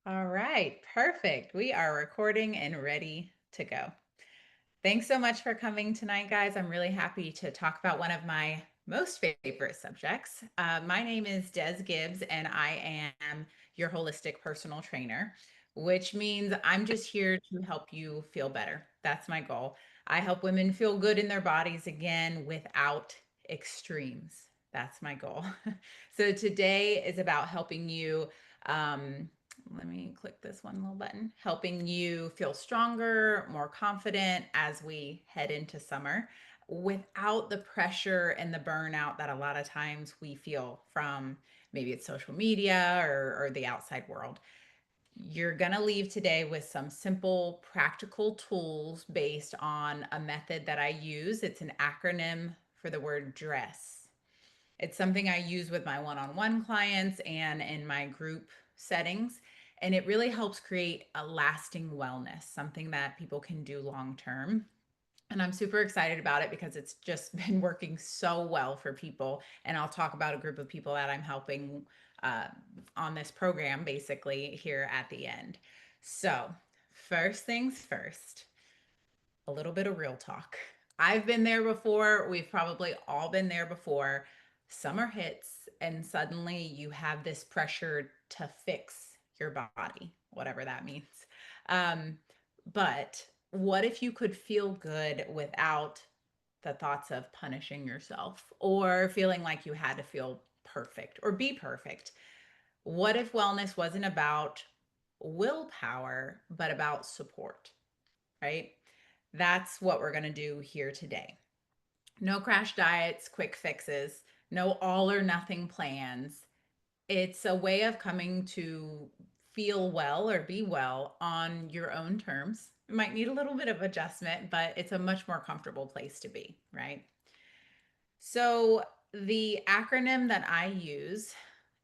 All right, perfect. We are recording and ready to go. Thanks so much for coming tonight, guys. I'm really happy to talk about one of my most favorite subjects. My name is Des Gibbs, and I am your holistic personal trainer, which means I'm just here to help you feel better. That's my goal. I help women feel good in their bodies again without extremes. That's my goal. So today is about helping you. Um, Let me click this one little button, helping you feel stronger, more confident as we head into summer without the pressure and the burnout that a lot of times we feel from maybe it's social media or the outside world. You're going to leave today with some simple practical tools based on a method that I use. It's an acronym for the word dress. It's something I use with my one on one clients and in my group settings. And it really helps create a lasting wellness, something that people can do long term. And I'm super excited about it because it's just been working so well for people. And I'll talk about a group of people that I'm helping uh, on this program basically here at the end. So, first things first, a little bit of real talk. I've been there before. We've probably all been there before. Summer hits, and suddenly you have this pressure to fix your body, whatever that means. Um, but what if you could feel good without the thoughts of punishing yourself or feeling like you had to feel perfect or be perfect? What if wellness wasn't about willpower, but about support, right? That's what we're going to do here today. No crash diets, quick fixes, no all or nothing plans. It's a way of coming to feel well or be well on your own terms. It might need a little bit of adjustment, but it's a much more comfortable place to be, right? So, the acronym that I use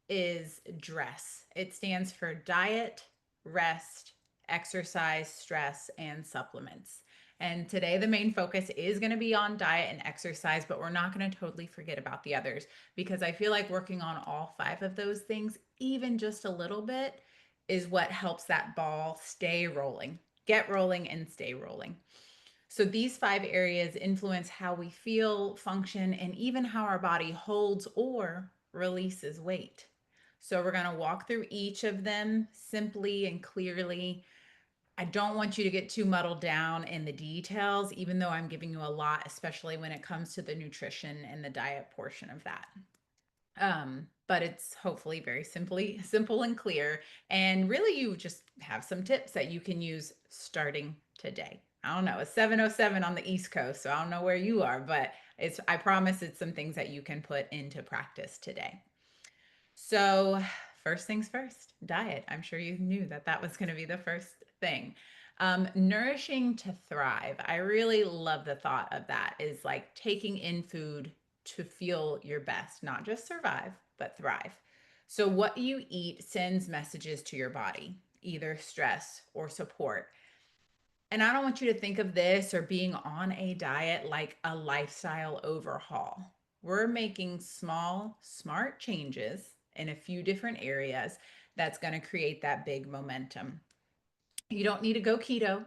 is DRESS. It stands for diet, rest, exercise, stress, and supplements. And today, the main focus is going to be on diet and exercise, but we're not going to totally forget about the others because I feel like working on all five of those things, even just a little bit, is what helps that ball stay rolling, get rolling, and stay rolling. So these five areas influence how we feel, function, and even how our body holds or releases weight. So we're going to walk through each of them simply and clearly. I don't want you to get too muddled down in the details, even though I'm giving you a lot, especially when it comes to the nutrition and the diet portion of that. But it's hopefully very simple and clear. And really, you just have some tips that you can use starting today. I don't know, it's 7:07 on the East Coast, so I don't know where you are, but I promise it's some things that you can put into practice today. So, first things first, diet. I'm sure you knew that that was going to be the first thing. Nourishing to thrive. I really love the thought of that, is like taking in food to feel your best, not just survive, but thrive. So, what you eat sends messages to your body, either stress or support. And I don't want you to think of this or being on a diet like a lifestyle overhaul. We're making small, smart changes in a few different areas that's going to create that big momentum. You don't need to go keto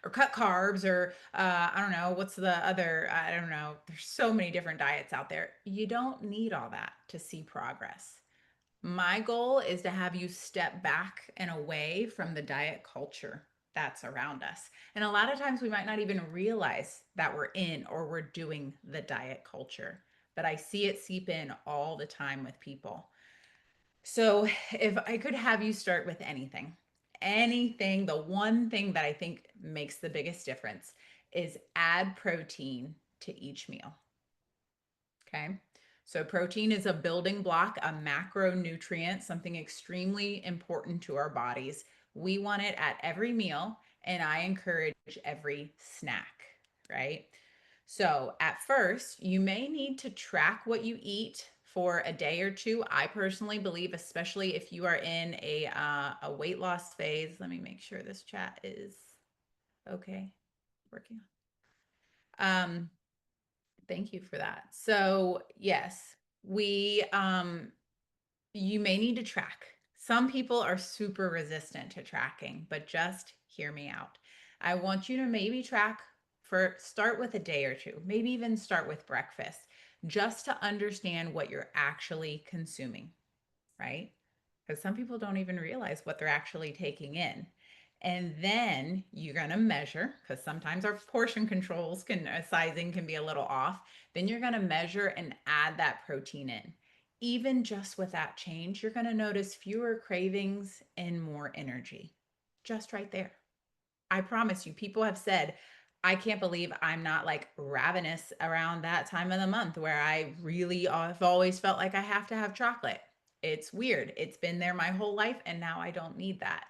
or cut carbs or I don't know, what's the other, I don't know. There's so many different diets out there. You don't need all that to see progress. My goal is to have you step back and away from the diet culture that's around us. And a lot of times we might not even realize that we're in or we're doing the diet culture, but I see it seep in all the time with people. So if I could have you start with anything, the one thing that I think makes the biggest difference is add protein to each meal. Okay. So protein is a building block, a macronutrient, something extremely important to our bodies. We want it at every meal, and I encourage every snack, right? So at first, you may need to track what you eat for a day or two. I personally believe, especially if you are in a weight loss phase. Let me make sure this chat is okay. Working. Um, Thank you for that. So, yes, we you may need to track. Some people are super resistant to tracking, but just hear me out. I want you to maybe track for start with a day or two, maybe even start with breakfast, just to understand what you're actually consuming, right? Because some people don't even realize what they're actually taking in. And then you're going to measure, because sometimes our portion controls can, sizing can be a little off. Then you're going to measure and add that protein in. Even just with that change, you're going to notice fewer cravings and more energy. Just right there. I promise you, people have said, I can't believe I'm not like ravenous around that time of the month where I really have always felt like I have to have chocolate. It's weird. It's been there my whole life and now I don't need that.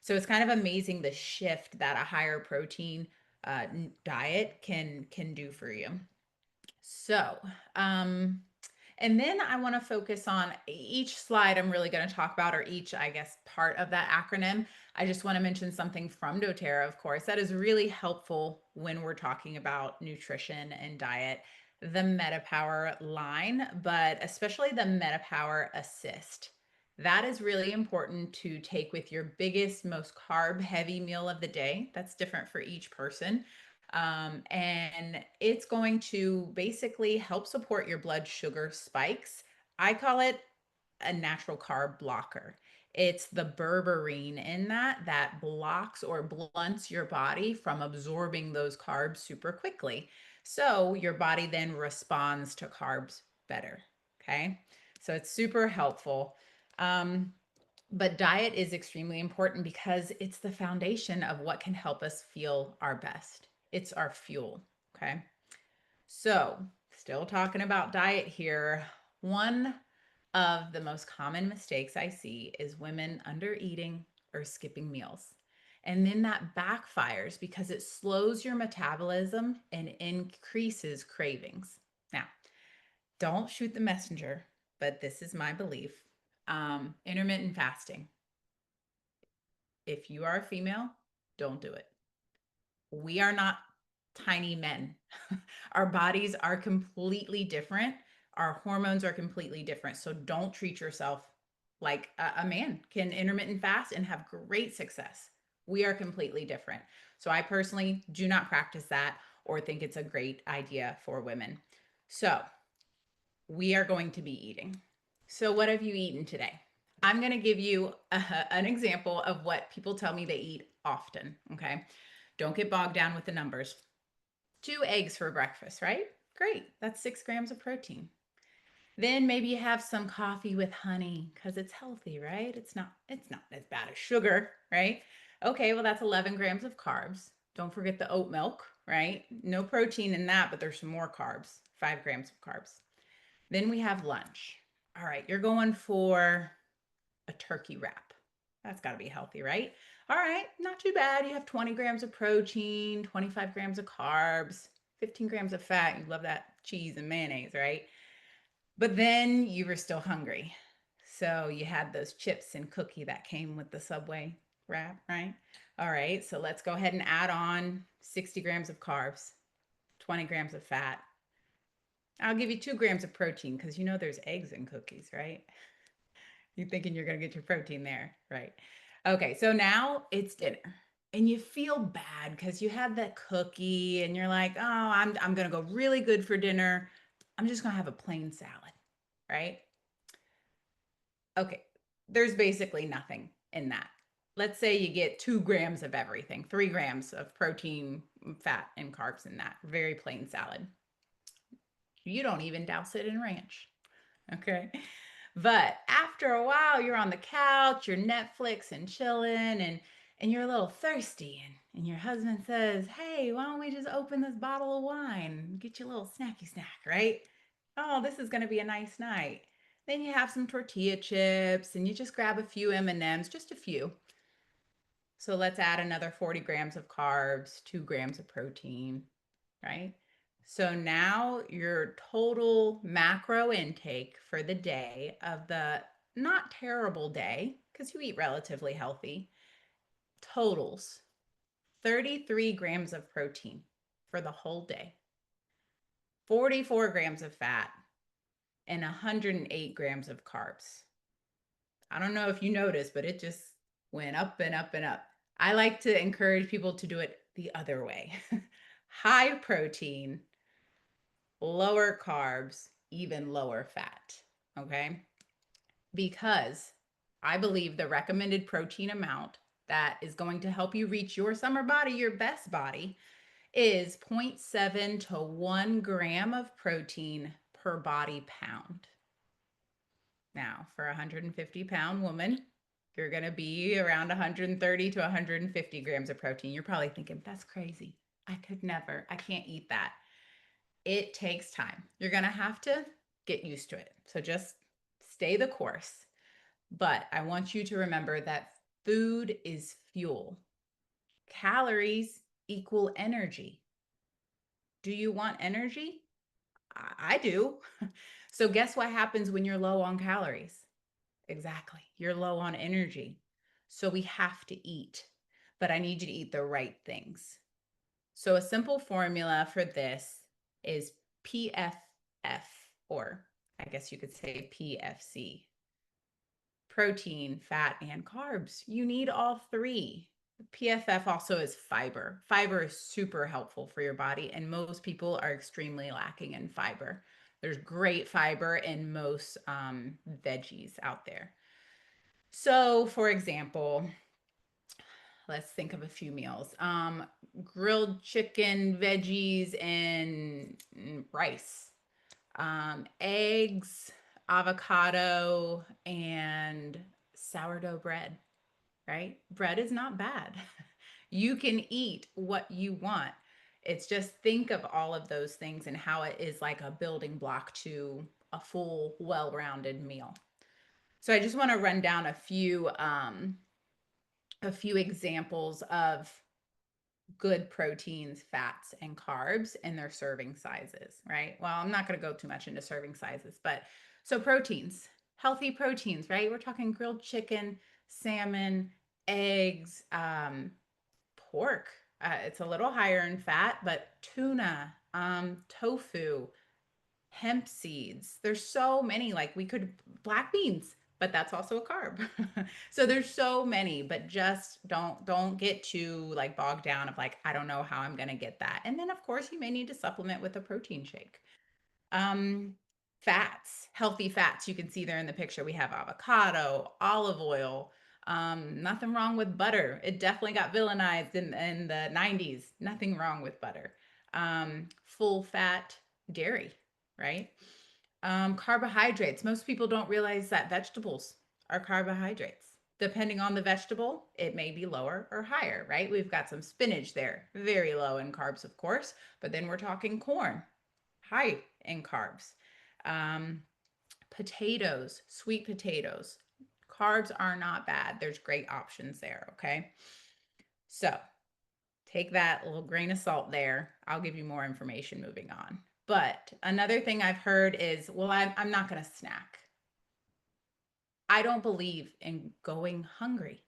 So it's kind of amazing the shift that a higher protein diet can do for you. So, and then I want to focus on each slide I'm really going to talk about, or each, I guess, part of that acronym. I just want to mention something from doTERRA, of course, that is really helpful when we're talking about nutrition and diet, the MetaPower line, but especially the MetaPower Assist. That is really important to take with your biggest, most carb heavy meal of the day. That's different for each person. And it's going to basically help support your blood sugar spikes. I call it a natural carb blocker. It's the berberine in that blocks or blunts your body from absorbing those carbs super quickly. So your body then responds to carbs better. Okay. So it's super helpful. But diet is extremely important because it's the foundation of what can help us feel our best. It's our fuel. Okay. So, still talking about diet here. One of the most common mistakes I see is women under eating or skipping meals. And then that backfires because it slows your metabolism and increases cravings. Now, don't shoot the messenger, but this is my belief. Intermittent fasting. If you are a female, don't do it. We are not tiny men. Our bodies are completely different. Our hormones are completely different. So don't treat yourself like a man can intermittent fast and have great success. We are completely different. So I personally do not practice that or think it's a great idea for women. So we are going to be eating. So what have you eaten today? I'm going to give you an example of what people tell me they eat often. Okay. Don't get bogged down with the numbers. 2 eggs for breakfast, right? Great. That's 6 grams of protein. Then maybe you have some coffee with honey because it's healthy, right? It's not as bad as sugar, right? Okay, well that's 11 grams of carbs. Don't forget the oat milk, right? No protein in that, but there's some more carbs, 5 grams of carbs. Then we have lunch. All right, you're going for a turkey wrap. That's got to be healthy, right? All right, not too bad. You have 20 grams of protein, 25 grams of carbs, 15 grams of fat. You love that cheese and mayonnaise, right? But then you were still hungry. So you had those chips and cookie that came with the Subway wrap, right? All right, so let's go ahead and add on 60 grams of carbs, 20 grams of fat. I'll give you 2 grams of protein because you know there's eggs in cookies, right? You're thinking you're going to get your protein there, right? Okay, so now it's dinner. And you feel bad because you had that cookie and you're like, oh, I'm going to go really good for dinner. I'm just going to have a plain salad, right? Okay, there's basically nothing in that. Let's say you get 2 grams of everything, 3 grams of protein, fat, and carbs in that very plain salad. You don't even douse it in ranch. Okay. But after a while, you're on the couch, you're Netflix and chilling, and you're a little thirsty, and your husband says, "Hey, why don't we just open this bottle of wine and get you a little snacky snack, right? Oh, this is going to be a nice night." Then you have some tortilla chips, and you just grab a few M&Ms, just a few. So let's add another 40 grams of carbs, 2 grams of protein, right? So now your total macro intake for the day of the not terrible day, because you eat relatively healthy, totals 33 grams of protein for the whole day, 44 grams of fat, and 108 grams of carbs. I don't know if you noticed, but it just went up and up and up. I like to encourage people to do it the other way. High protein, lower carbs, even lower fat. Okay. Because I believe the recommended protein amount that is going to help you reach your summer body, your best body, is 0.7 to 1 gram of protein per body pound. Now, for a 150-pound woman, you're going to be around 130 to 150 grams of protein. You're probably thinking, that's crazy. I could never, I can't eat that. It takes time. You're going to have to get used to it. So just stay the course. But I want you to remember that food is fuel. Calories equal energy. Do you want energy? I do. So guess what happens when you're low on calories? Exactly. You're low on energy. So we have to eat, but I need you to eat the right things. So a simple formula for this is PFF, or I guess you could say PFC: protein, fat, and carbs. You need all three. PFF also is fiber. Fiber is super helpful for your body, and most people are extremely lacking in fiber. There's great fiber in most veggies out there. So, for example, let's think of a few meals. Grilled chicken, veggies, and rice. Eggs, avocado, and sourdough bread, right? Bread is not bad. You can eat what you want. It's just think of all of those things and how it is like a building block to a full, well-rounded meal. So I just want to run down a few examples of good proteins, fats, and carbs and their serving sizes, right? Well, I'm not going to go too much into serving sizes, but so proteins, healthy proteins, right? We're talking grilled chicken, salmon, eggs, pork. It's a little higher in fat, but tuna, tofu, hemp seeds. There's so many, like we could, black beans, but that's also a carb. So there's so many, but just don't get too like bogged down of like, I don't know how I'm going to get that. And then of course you may need to supplement with a protein shake. Um, Fats, healthy fats. You can see there in the picture, we have avocado, olive oil. Nothing wrong with butter. It definitely got villainized in the 90s. Nothing wrong with butter. Full fat dairy, right? Carbohydrates. Most people don't realize that vegetables are carbohydrates. Depending on the vegetable, it may be lower or higher, right? We've got some spinach there, very low in carbs, of course, but then we're talking corn, high in carbs. Um, Potatoes, sweet potatoes. Carbs are not bad. There's great options there, okay? So take that little grain of salt there. I'll give you more information moving on. But another thing I've heard is, well, I'm not going to snack. I don't believe in going hungry.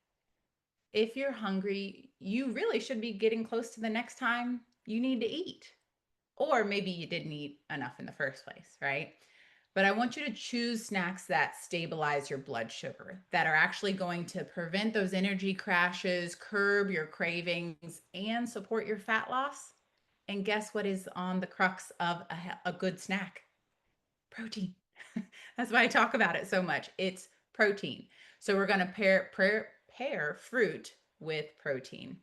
If you're hungry, you really should be getting close to the next time you need to eat. Or maybe you didn't eat enough in the first place, right? But I want you to choose snacks that stabilize your blood sugar, that are actually going to prevent those energy crashes, curb your cravings, and support your fat loss. And guess what is on the crux of a good snack? Protein. That's why I talk about it so much. It's protein. So we're going to pair fruit with protein.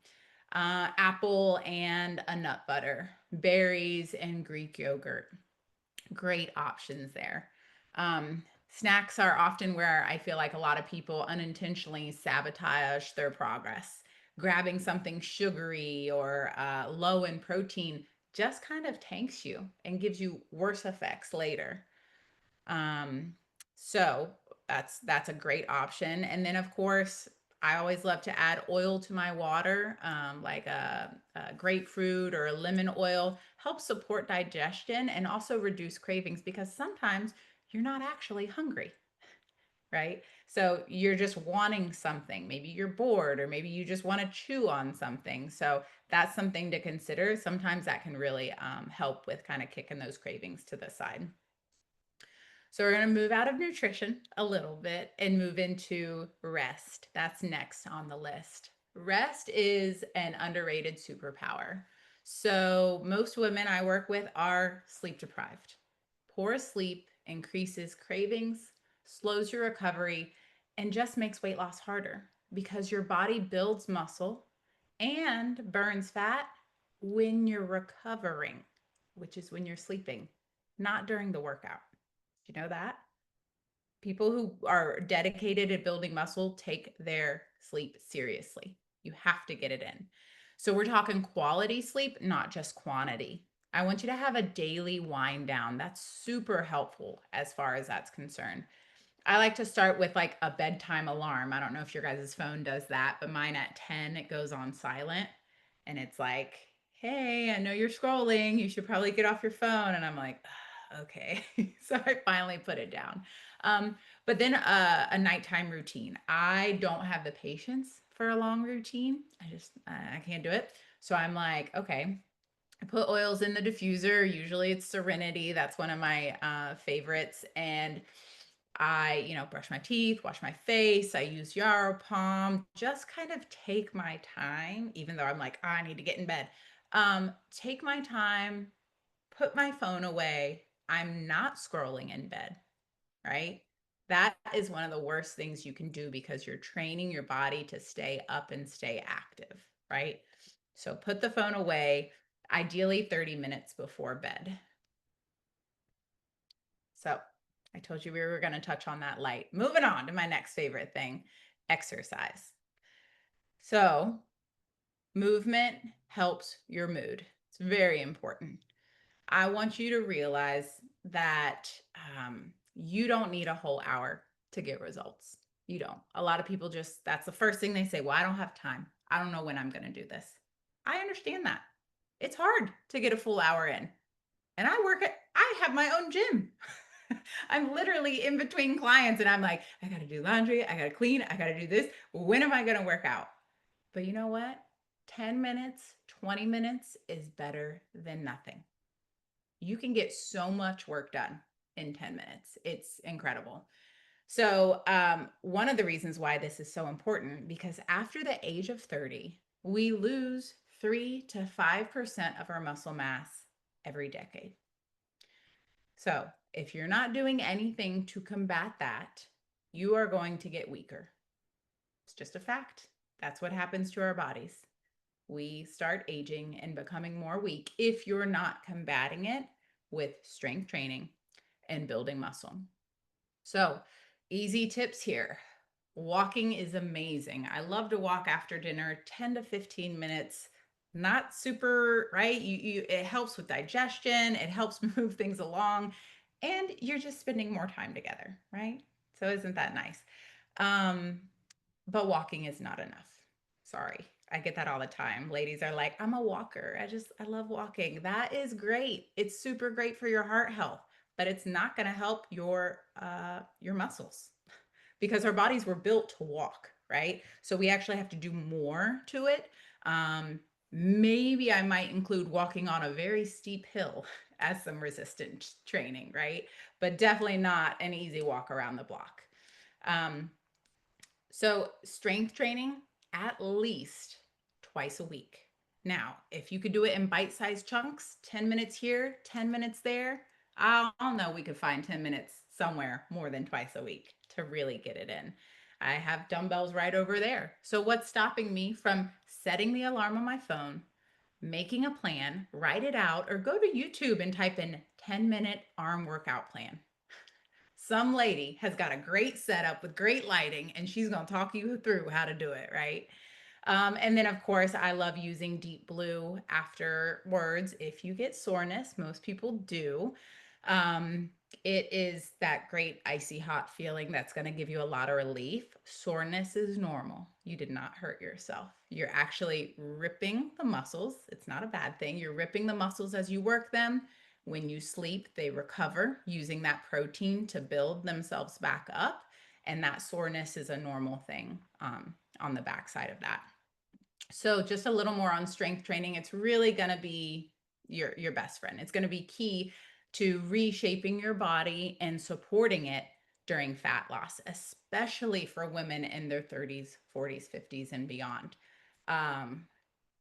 Apple and a nut butter, berries and Greek yogurt. Great options there. Snacks are often where I feel like a lot of people unintentionally sabotage their progress. Grabbing something sugary or low in protein just kind of tanks you and gives you worse effects later. Um, so that's a great option. And then of course, I always love to add oil to my water, like a grapefruit or a lemon oil, helps support digestion and also reduce cravings because sometimes you're not actually hungry, right? So you're just wanting something. Maybe you're bored, or maybe you just want to chew on something. So that's something to consider. Sometimes that can really help with kind of kicking those cravings to the side. So we're going to move out of nutrition a little bit and move into rest. That's next on the list. Rest is an underrated superpower. So most women I work with are sleep deprived. Poor sleep increases cravings, slows your recovery, and just makes weight loss harder because your body builds muscle and burns fat when you're recovering, which is when you're sleeping, not during the workout. Do you know that? People who are dedicated at building muscle take their sleep seriously. You have to get it in. So we're talking quality sleep, not just quantity. I want you to have a daily wind down. That's super helpful as far as that's concerned. I like to start with like a bedtime alarm. I don't know if your guys' phone does that, but mine at 10, it goes on silent and it's like, hey, I know you're scrolling. You should probably get off your phone. And I'm like, okay. So I finally put it down. Um, but then a nighttime routine. I don't have the patience for a long routine. I can't do it. So I'm like, okay, I put oils in the diffuser. Usually it's Serenity. That's one of my favorites. And I, brush my teeth, wash my face. I use Yarrow Palm, just kind of take my time, even though I'm like, I need to get in bed. Take my time, put my phone away. I'm not scrolling in bed, right? That is one of the worst things you can do because you're training your body to stay up and stay active, right? So put the phone away, ideally 30 minutes before bed. So I told you we were going to touch on that light. Moving on to my next favorite thing, exercise. So movement helps your mood. It's very important. I want you to realize that you don't need a whole hour to get results. You don't. A lot of people just, that's the first thing they say. Well, I don't have time. I don't know when I'm going to do this. I understand that. It's hard to get a full hour in. And I have my own gym. I'm literally in between clients and I'm like, I got to do laundry. I got to clean. I got to do this. When am I going to work out? But you know what? 10 minutes, 20 minutes is better than nothing. You can get so much work done in 10 minutes. It's incredible. So, one of the reasons why this is so important, because after the age of 30, we lose 3 to 5% of our muscle mass every decade. So, if you're not doing anything to combat that, you are going to get weaker. It's just a fact. That's what happens to our bodies. We start aging and becoming more weak if you're not combating it with strength training and building muscle. So, easy tips here. Walking is amazing. I love to walk after dinner, 10 to 15 minutes. Not super, right? It helps with digestion, it helps move things along, and you're just spending more time together, right? So isn't that nice? Um, but walking is not enough. Sorry. I get that all the time. Ladies are like, I'm a walker. I love walking. That is great. It's super great for your heart health, but it's not going to help your muscles because our bodies were built to walk, right? So we actually have to do more to it. Maybe I might include walking on a very steep hill as some resistance training, right? But definitely not an easy walk around the block. So strength training at least twice a week. Now, if you could do it in bite-sized chunks, 10 minutes here, 10 minutes there, I'll know we could find 10 minutes somewhere more than twice a week to really get it in. I have dumbbells right over there. So what's stopping me from setting the alarm on my phone, making a plan, write it out, or go to YouTube and type in 10-minute arm workout plan? Some lady has got a great setup with great lighting and she's going to talk you through how to do it, right? And then, of course, I love using Deep Blue afterwards. If you get soreness, most people do. Um, it is that great icy hot feeling that's going to give you a lot of relief. Soreness is normal. You did not hurt yourself. You're actually ripping the muscles. It's not a bad thing. You're ripping the muscles as you work them. When you sleep, they recover using that protein to build themselves back up. And that soreness is a normal thing on the backside of that. So just a little more on strength training. It's really going to be your best friend. It's going to be key to reshaping your body and supporting it during fat loss, especially for women in their 30s, 40s, 50s, and beyond. Um,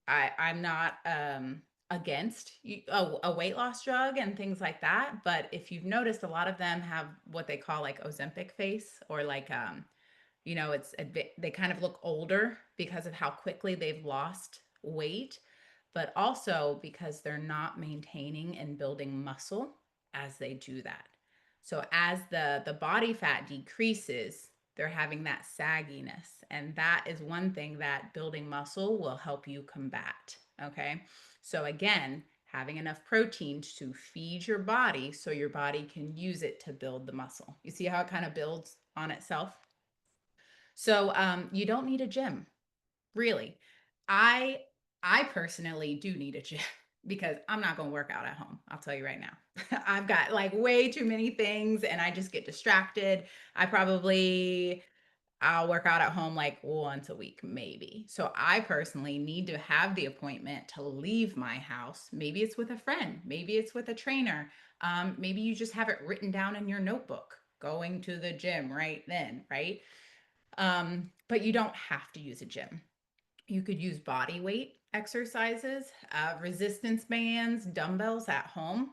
I'm not against a weight loss drug and things like that, but if you've noticed, a lot of them have what they call like Ozempic face, or like it's they kind of look older because of how quickly they've lost weight, but also because they're not maintaining and building muscle as they do that. So as the body fat decreases, they're having that sagginess, and that is one thing that building muscle will help you combat. Okay, so again, having enough protein to feed your body so your body can use it to build the muscle. You see how it kind of builds on itself? So you don't need a gym, really. I I personally do need a gym because I'm not going to work out at home. I'll tell you right now. I've got like way too many things and I just get distracted. I'll work out at home like once a week, maybe. So I personally need to have the appointment to leave my house. Maybe it's with a friend, maybe it's with a trainer. Maybe you just have it written down in your notebook, going to the gym right then, right? But you don't have to use a gym. You could use body weight exercises, resistance bands, dumbbells at home,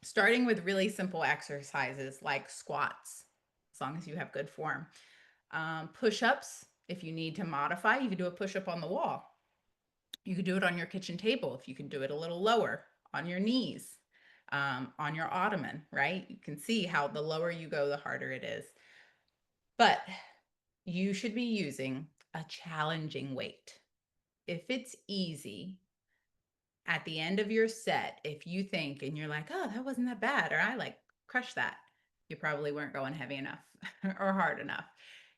starting with really simple exercises like squats, as long as you have good form. Push ups, if you need to modify, you could do a push up on the wall. You could do it on your kitchen table if you can do it a little lower, on your knees, on your ottoman, right? You can see how the lower you go, the harder it is. But you should be using a challenging weight. If it's easy, at the end of your set, if you think and you're like, oh, that wasn't that bad, or I like crushed that, you probably weren't going heavy enough or hard enough.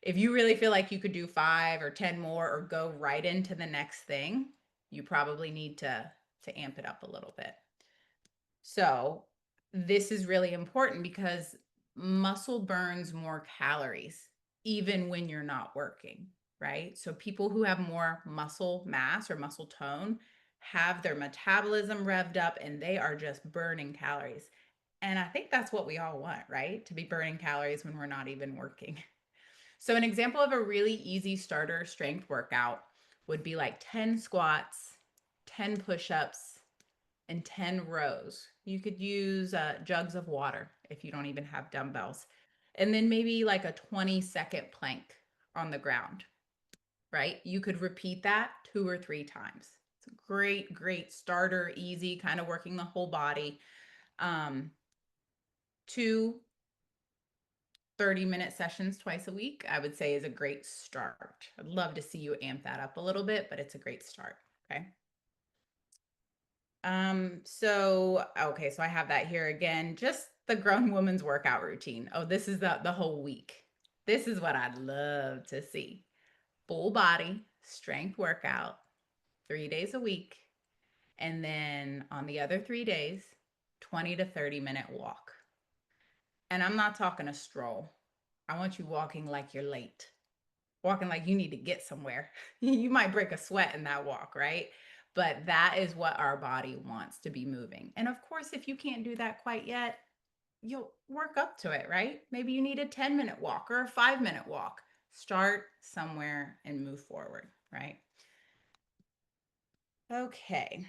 If you really feel like you could do 5 or 10 more or go right into the next thing, you probably need to amp it up a little bit. So this is really important because muscle burns more calories even when you're not working, right? So people who have more muscle mass or muscle tone have their metabolism revved up and they are just burning calories. And I think that's what we all want, right? To be burning calories when we're not even working. So an example of a really easy starter strength workout would be like 10 squats, 10 push-ups, and 10 rows. You could use jugs of water if you don't even have dumbbells. And then maybe like a 20-second plank on the ground, right? You could repeat that 2 or 3 times. It's a great, great starter, easy, kind of working the whole body. Um, 2 30-minute sessions twice a week, I would say, is a great start. I'd love to see you amp that up a little bit, but it's a great start. Okay. So I have that here again. Just the grown woman's workout routine. Oh, this is the whole week. This is what I'd love to see. Full body strength workout, 3 days a week. And then on the other 3 days, 20 to 30-minute walk. And I'm not talking a stroll. I want you walking like you're late, walking like you need to get somewhere. You might break a sweat in that walk, right? But that is what our body wants, to be moving. And of course, if you can't do that quite yet, you'll work up to it, right? Maybe you need a 10-minute walk or a 5-minute walk. Start somewhere and move forward, right? Okay.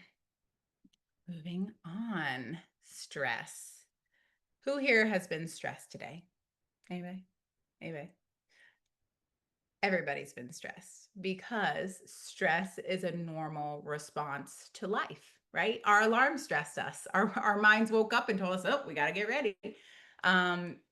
Moving on. Stress. Who here has been stressed today? Anybody? Anybody? Everybody's been stressed because stress is a normal response to life, right? Our alarm stressed us. Our minds woke up and told us, oh, we got to get ready.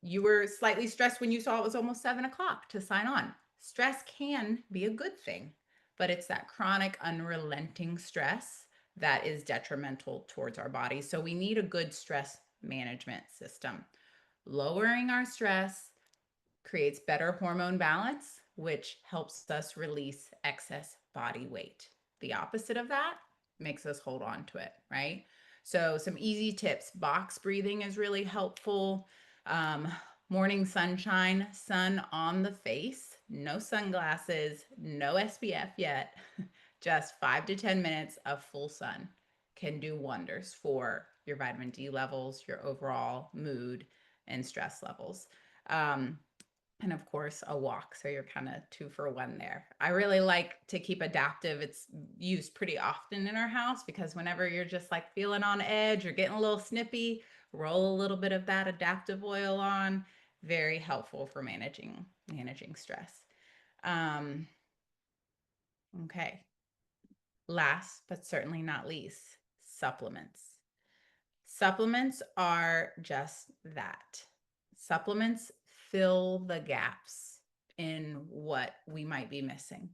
You were slightly stressed when you saw it was almost 7 o'clock to sign on. Stress can be a good thing, but it's that chronic, unrelenting stress that is detrimental towards our bodies. So we need a good stress management system. Lowering our stress creates better hormone balance, which helps us release excess body weight. The opposite of that makes us hold on to it, right? So some easy tips. Box breathing is really helpful. Morning sunshine, sun on the face, no sunglasses, no SPF yet, just 5 to 10 minutes of full sun. can do wonders for your vitamin D levels, your overall mood and stress levels. Um, and of course, a walk. So you're kind of 2 for 1 there. I really like to keep adaptive. It's used pretty often in our house because whenever you're just like feeling on edge or getting a little snippy, roll a little bit of that adaptive oil on. Very helpful for managing stress. Um, okay. Last but certainly not least, supplements. Supplements are just that. Supplements fill the gaps in what we might be missing.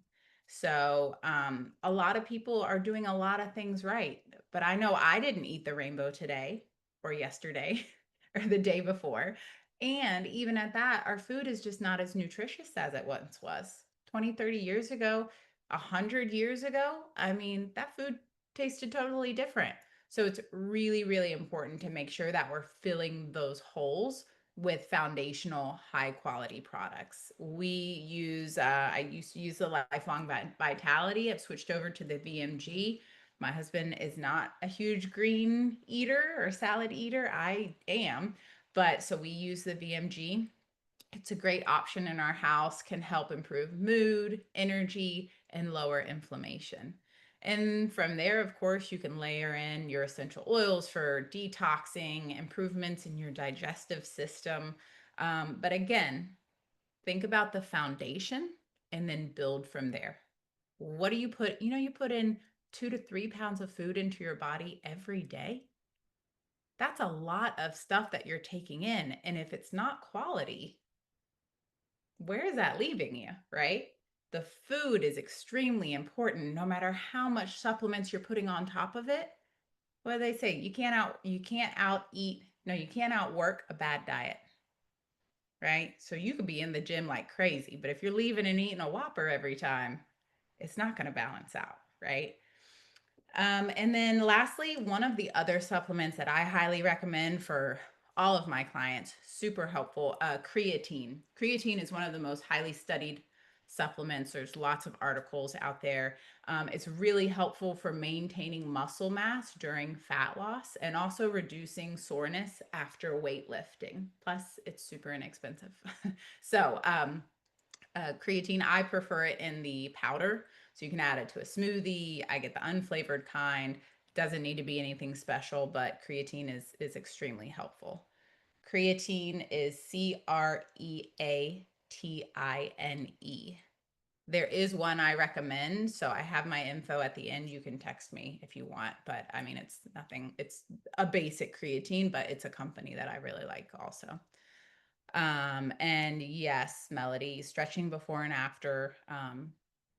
So, a lot of people are doing a lot of things right, but I know I didn't eat the rainbow today or yesterday or the day before. And even at that, our food is just not as nutritious as it once was. 20, 30 years ago, 100 years ago, I mean, that food tasted totally different. So it's really, really important to make sure that we're filling those holes with foundational high quality products. I used to use the Lifelong Vitality. I've switched over to the VMG. My husband is not a huge green eater or salad eater. I am, but so we use the VMG. It's a great option in our house, can help improve mood, energy, and lower inflammation. And from there, of course, you can layer in your essential oils for detoxing, improvements in your digestive system. But again, think about the foundation and then build from there. What do you put? You put in 2 to 3 pounds of food into your body every day. That's a lot of stuff that you're taking in. And if it's not quality, where is that leaving you, right? The food is extremely important no matter how much supplements you're putting on top of it. What do they say? You can't outwork a bad diet, right? So you could be in the gym like crazy, but if you're leaving and eating a Whopper every time, it's not going to balance out, right? And then lastly, one of the other supplements that I highly recommend for all of my clients, super helpful, creatine. Creatine is one of the most highly studied supplements. There's lots of articles out there. It's really helpful for maintaining muscle mass during fat loss and also reducing soreness after weightlifting. Plus, it's super inexpensive. Creatine, I prefer it in the powder. So you can add it to a smoothie. I get the unflavored kind. Doesn't need to be anything special, but creatine is extremely helpful. Creatine is Creatine. There is one I recommend. So I have my info at the end. You can text me if you want, but I mean, it's nothing, it's a basic creatine, but it's a company that I really like also. And yes, Melody, stretching before and after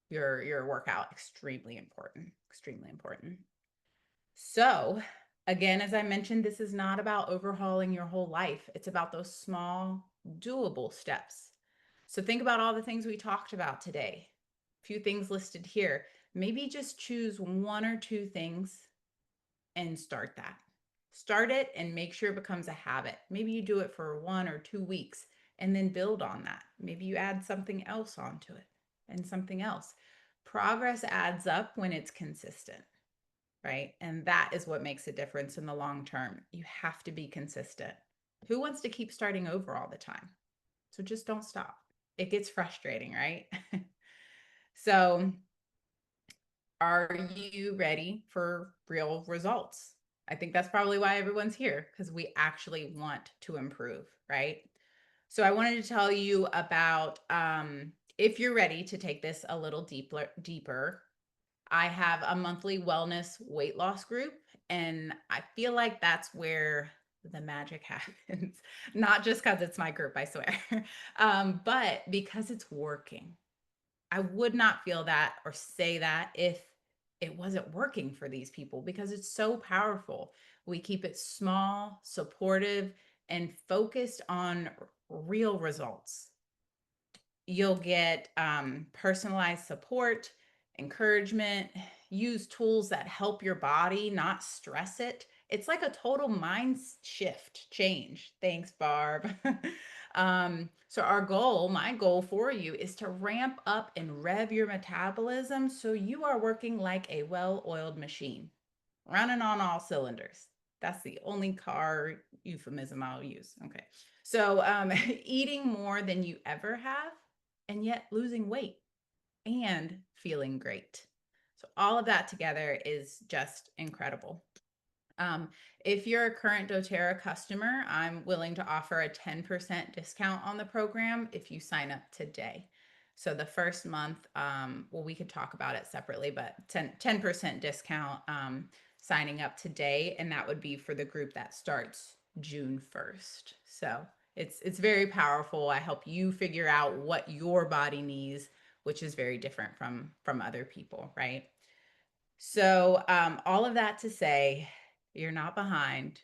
your workout, extremely important, extremely important. So, again, as I mentioned, this is not about overhauling your whole life. It's about those small, doable steps. So think about all the things we talked about today. A few things listed here. Maybe just choose 1 or 2 things and start that. Start it and make sure it becomes a habit. Maybe you do it for 1 or 2 weeks and then build on that. Maybe you add something else onto it and something else. Progress adds up when it's consistent, right? And that is what makes a difference in the long term. You have to be consistent. Who wants to keep starting over all the time? So just don't stop. It gets frustrating, right? So, are you ready for real results? I think that's probably why everyone's here, because we actually want to improve, right? So I wanted to tell you about if you're ready to take this a little deeper, I have a monthly wellness weight loss group, and I feel like that's where the magic happens. Not just because it's my group, I swear, but because it's working. I would not feel that or say that if it wasn't working for these people because it's so powerful. We keep it small, supportive, and focused on real results. You'll get personalized support, encouragement, use tools that help your body, not stress it. It's like a total mind shift change. Thanks, Barb. So my goal for you is to ramp up and rev your metabolism so you are working like a well-oiled machine. running on all cylinders. That's the only car euphemism I'll use. Okay. So, eating more than you ever have, and yet losing weight and feeling great. So, all of that together is just incredible. Um, if you're a current doTERRA customer, I'm willing to offer a 10% discount on the program if you sign up today. So the first month, well, we could talk about it separately, but 10% discount signing up today, and that would be for the group that starts June 1st. So it's very powerful. I help you figure out what your body needs, which is very different from other people, right? So, all of that to say, you're not behind,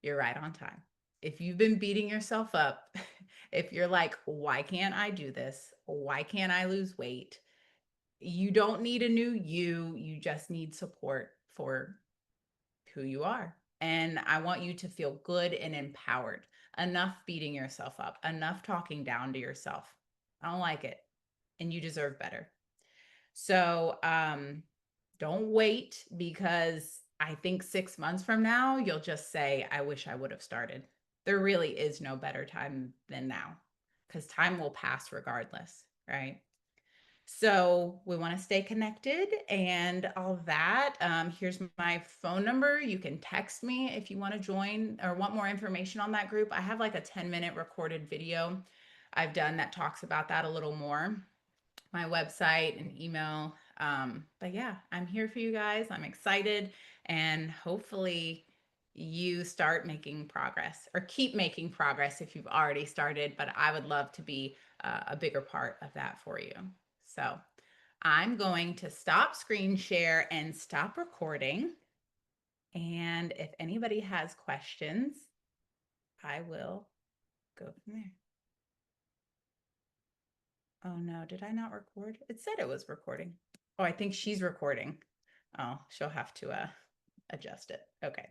you're right on time. If you've been beating yourself up, if you're like, why can't I do this? Why can't I lose weight? You don't need a new you just need support for who you are. And I want you to feel good and empowered. Enough beating yourself up, enough talking down to yourself. I don't like it. And you deserve better. So, don't wait, because I think 6 months from now, you'll just say, I wish I would have started. There really is no better time than now, because time will pass regardless, right? So we want to stay connected and all that. Here's my phone number. You can text me if you want to join or want more information on that group. I have like a 10-minute recorded video I've done that talks about that a little more, my website and email. But yeah, I'm here for you guys. I'm excited, and hopefully you start making progress or keep making progress if you've already started. But I would love to be a bigger part of that for you. So I'm going to stop screen share and stop recording. And if anybody has questions, I will go from there. Oh no, did I not record? It said it was recording. Oh, I think she's recording. Oh, she'll have to adjust it. Okay.